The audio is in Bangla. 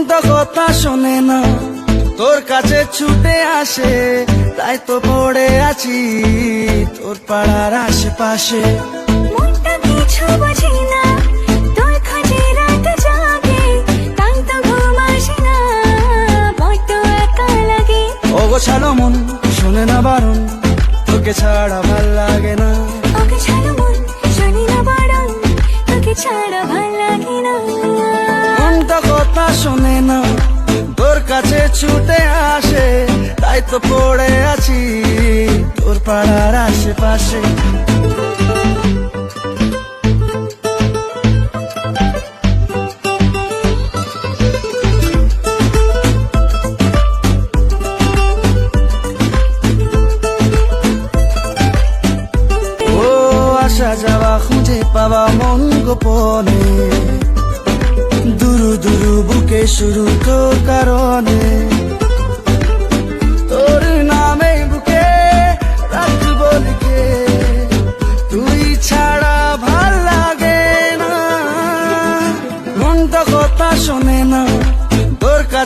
তো কথা শোনে না, তোর কাছে ছুটে আসে, তাই তো পড়ে আছি তোর পাড়ার আশেপাশে। মনটা কিছু বোঝে না, তোর খোঁজে রাত জাগে, তাই তো ঘুম আসে না, বড্ড একা লাগে। ওগো ছাড়ো মন, শোনে না বারণ, তোকে ছাড়া ভাল লাগে না। ওকে ছাড়ো মন, শুনি না বারণ, তোকে ছাড়া ভাল লাগে না। মন তো কথা শোনে না, তোর কাছে ছুটে আসে, তাই তো পড়ে আছি তোর পাড়ার আশেপাশে। ও আসা যাওয়া খুঁজে পাওয়া মন গোপনে, দুরু দুরু বুকে শুরু তোর কারণে। তোর নামে বুকে রাখবো লিখে, তুই ছাড়া ভাল লাগে না। মন তো কথা শোনে না, তোর কাছে